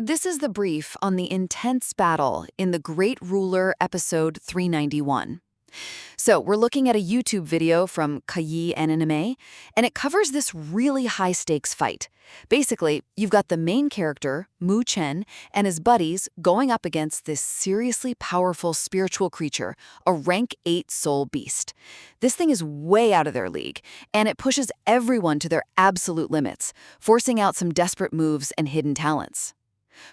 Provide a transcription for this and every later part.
This is the brief on the intense battle in The Great Ruler, episode 391. So, we're looking at a YouTube video from Kayi Anime, and it covers this really high-stakes fight. Basically, you've got the main character, Chen, and his buddies going up against this seriously powerful spiritual creature, a rank 8 soul beast. This thing is way out of their league, and it pushes everyone to their absolute limits, forcing out some desperate moves and hidden talents.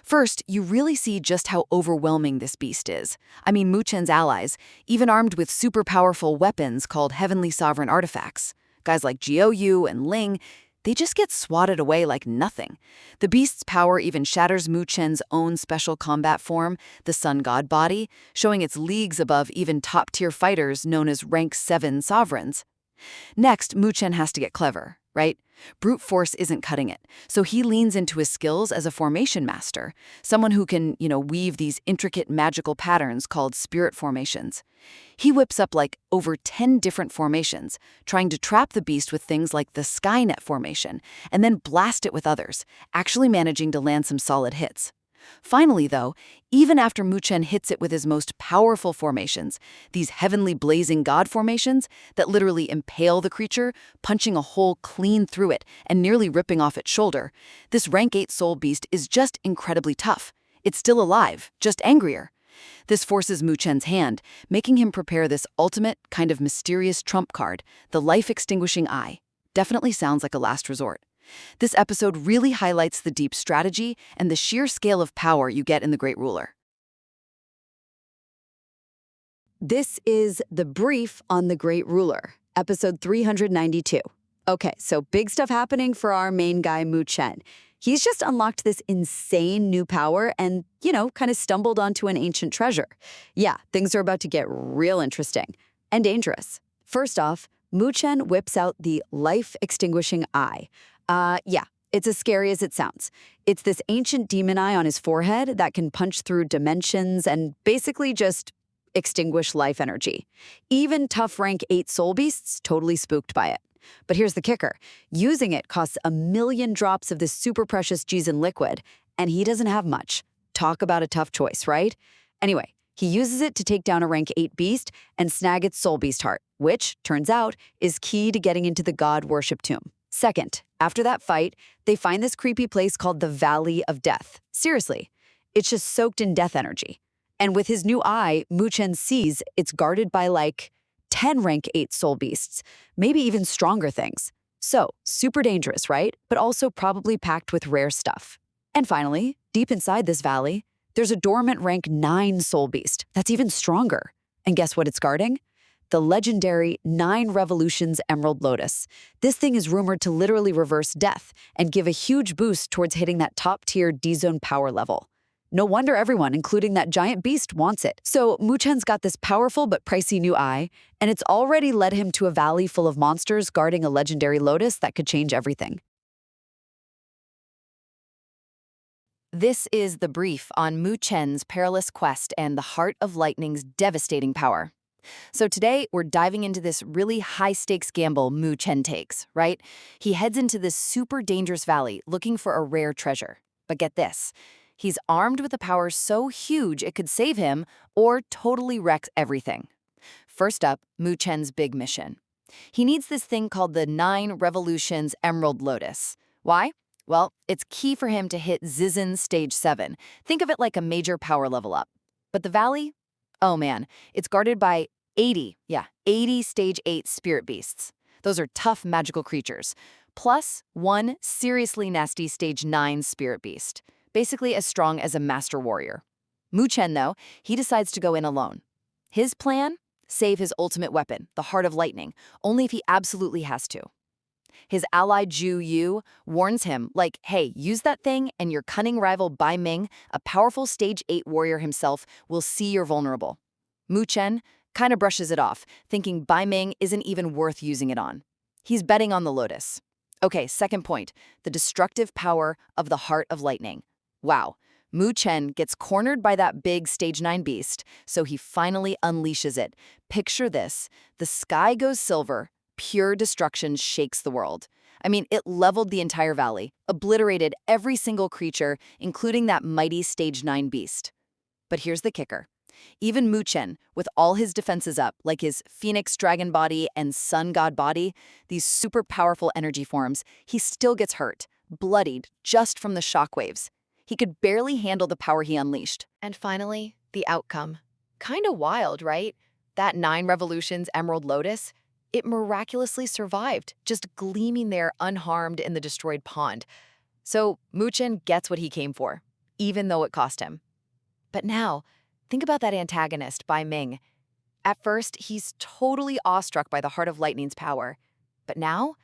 First, you really see just how overwhelming this beast is. I mean, Chen's allies, even armed with super powerful weapons called Heavenly Sovereign Artifacts. Guys like Jiu and Ling, they just get swatted away like nothing. The beast's power even shatters Chen's own special combat form, the Sun God body, showing its leagues above even top-tier fighters known as Rank 7 Sovereigns. Next, Chen has to get clever, right? Brute force isn't cutting it, so he leans into his skills as a formation master, someone who can, weave these intricate magical patterns called spirit formations. He whips up like over 10 different formations, trying to trap the beast with things like the Skynet formation, and then blast it with others, actually managing to land some solid hits. Finally, though, even after Chen hits it with his most powerful formations, these heavenly blazing god formations that literally impale the creature, punching a hole clean through it and nearly ripping off its shoulder, this rank 8 soul beast is just incredibly tough. It's still alive, just angrier. This forces Chen's hand, making him prepare this ultimate, kind of mysterious trump card, the Life-Extinguishing Eye. Definitely sounds like a last resort. This episode really highlights the deep strategy and the sheer scale of power you get in The Great Ruler. This is the brief on The Great Ruler, episode 392. Okay, so big stuff happening for our main guy, Chen. He's just unlocked this insane new power and, kind of stumbled onto an ancient treasure. Yeah, things are about to get real interesting and dangerous. First off, Chen whips out the Life-Extinguishing Eye. It's as scary as it sounds. It's this ancient demon eye on his forehead that can punch through dimensions and basically just extinguish life energy. Even tough rank 8 soul beasts totally spooked by it. But here's the kicker. Using it costs 1 million drops of this super precious Jizen liquid, and he doesn't have much. Talk about a tough choice, right? Anyway, he uses it to take down a rank 8 beast and snag its soul beast heart, which, turns out, is key to getting into the god worship tomb. Second, after that fight, they find this creepy place called the Valley of Death. Seriously, it's just soaked in death energy. And with his new eye, Chen sees it's guarded by like 10 rank 8 soul beasts, maybe even stronger things. So, super dangerous, right? But also probably packed with rare stuff. And finally, deep inside this valley, there's a dormant rank 9 soul beast that's even stronger. And guess what it's guarding? The legendary 9 Revolutions Emerald Lotus. This thing is rumored to literally reverse death and give a huge boost towards hitting that top-tier D-Zone power level. No wonder everyone, including that giant beast, wants it. So Chen's got this powerful but pricey new eye, and it's already led him to a valley full of monsters guarding a legendary lotus that could change everything. This is the brief on Chen's perilous quest and the Heart of Lightning's devastating power. So today, we're diving into this really high-stakes gamble Chen takes, right? He heads into this super dangerous valley looking for a rare treasure. But get this, he's armed with a power so huge it could save him or totally wreck everything. First up, Chen's big mission. He needs this thing called the 9 Revolutions Emerald Lotus. Why? Well, it's key for him to hit Zizen Stage 7. Think of it like a major power level up. But the valley? Oh man, it's guarded by 80 Stage 8 spirit beasts. Those are tough magical creatures. Plus 1 seriously nasty Stage 9 spirit beast. Basically as strong as a master warrior. Chen, though, he decides to go in alone. His plan? Save his ultimate weapon, the Heart of Lightning, only if he absolutely has to. His ally Jiu warns him, like, hey, use that thing and your cunning rival Bai Ming, a powerful Stage 8 warrior himself, will see you're vulnerable. Chen kind of brushes it off, thinking Bai Ming isn't even worth using it on. He's betting on the Lotus. Okay, second point, the destructive power of the Heart of Lightning. Wow, Chen gets cornered by that big Stage 9 beast, so he finally unleashes it. Picture this, the sky goes silver, pure destruction shakes the world. I mean, it leveled the entire valley, obliterated every single creature, including that mighty Stage 9 beast. But here's the kicker. Even Chen, with all his defenses up, like his Phoenix Dragon body and Sun God body, these super powerful energy forms, he still gets hurt, bloodied just from the shockwaves. He could barely handle the power he unleashed. And finally, the outcome. Kinda wild, right? That 9 Revolutions Emerald Lotus, it miraculously survived, just gleaming there unharmed in the destroyed pond. So Chen gets what he came for, even though it cost him. But now, think about that antagonist, Bai Ming. At first, he's totally awestruck by the Heart of Lightning's power. But now,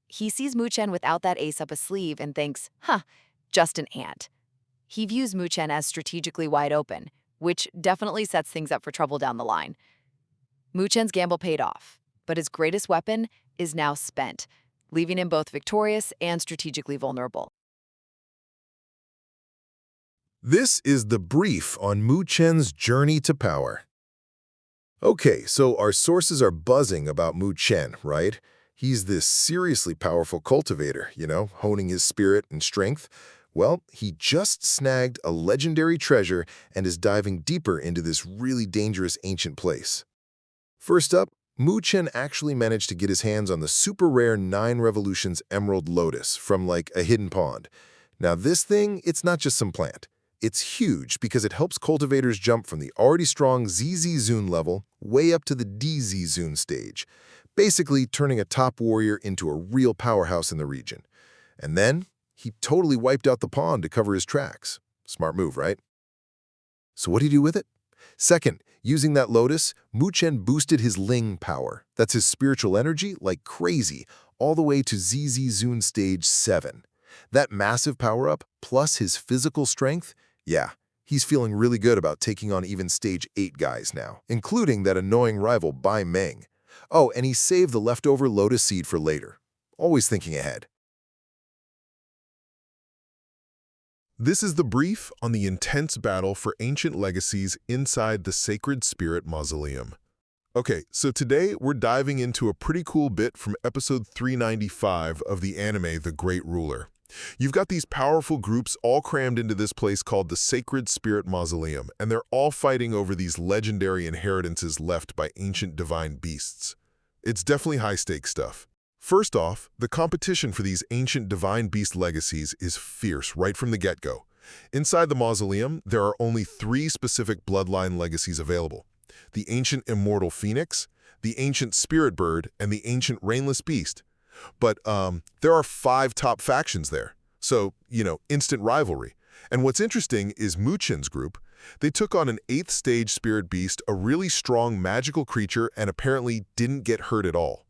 he sees Chen without that ace up his sleeve and thinks, just an ant. He views Chen as strategically wide open, which definitely sets things up for trouble down the line. Chen's gamble paid off, but his greatest weapon is now spent, leaving him both victorious and strategically vulnerable. This is the brief on Chen's journey to power. Okay, so our sources are buzzing about Chen, right? He's this seriously powerful cultivator, honing his spirit and strength. Well, he just snagged a legendary treasure and is diving deeper into this really dangerous ancient place. First up, Chen actually managed to get his hands on the super rare 9 Revolutions Emerald Lotus from like a hidden pond. Now this thing, it's not just some plant. It's huge because it helps cultivators jump from the already strong ZZ Zune level way up to the DZ Zune stage, basically turning a top warrior into a real powerhouse in the region. And then, he totally wiped out the pond to cover his tracks. Smart move, right? So what do you do with it? Second, using that Lotus, Chen boosted his Ling power, that's his spiritual energy, like crazy, all the way to ZZ Zune stage 7. That massive power-up, plus his physical strength, yeah, he's feeling really good about taking on even stage 8 guys now, including that annoying rival Bai Ming. Oh, and he saved the leftover Lotus seed for later. Always thinking ahead. This is the brief on the intense battle for ancient legacies inside the Sacred Spirit Mausoleum. Okay, so today we're diving into a pretty cool bit from episode 395 of the anime The Great Ruler. You've got these powerful groups all crammed into this place called the Sacred Spirit Mausoleum, and they're all fighting over these legendary inheritances left by ancient divine beasts. It's definitely high-stakes stuff. First off, the competition for these ancient divine beast legacies is fierce right from the get-go. Inside the mausoleum, there are only 3 specific bloodline legacies available: the ancient immortal phoenix, the ancient spirit bird, and the ancient rainless beast. But there are 5 top factions there, so, instant rivalry. And what's interesting is Chen's group. They took on an 8th stage spirit beast, a really strong magical creature, and apparently didn't get hurt at all.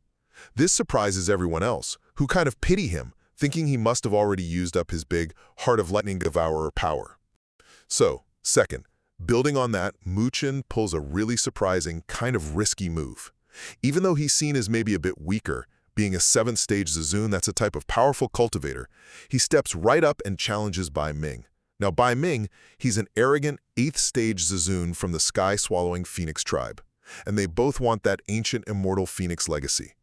This surprises everyone else, who kind of pity him, thinking he must have already used up his big Heart of Lightning Devourer power. So, second, building on that, Chen pulls a really surprising, kind of risky move. Even though he's seen as maybe a bit weaker, being a 7th stage Zazun that's a type of powerful cultivator, he steps right up and challenges Bai Ming. Now Bai Ming, he's an arrogant 8th stage Zazun from the sky-swallowing Phoenix tribe, and they both want that ancient immortal Phoenix legacy.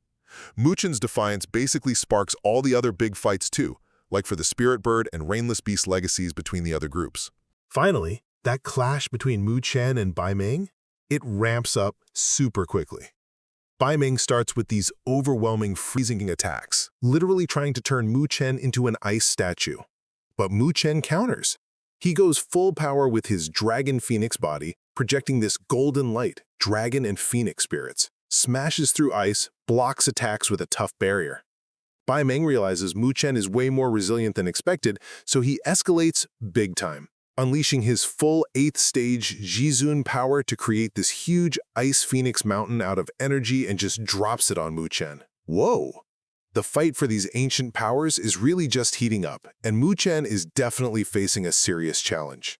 Chen's defiance basically sparks all the other big fights too, like for the Spirit Bird and Rainless Beast legacies between the other groups. Finally, that clash between Chen and Bai Ming, it ramps up super quickly. Bai Ming starts with these overwhelming freezing attacks, literally trying to turn Chen into an ice statue. But Chen counters. He goes full power with his Dragon Phoenix body, projecting this golden light, dragon and phoenix spirits, smashes through ice, blocks attacks with a tough barrier. Bai Ming realizes Chen is way more resilient than expected, so he escalates big time, unleashing his full 8th stage Jizun power to create this huge ice phoenix mountain out of energy and just drops it on Chen. Whoa! The fight for these ancient powers is really just heating up, and Chen is definitely facing a serious challenge.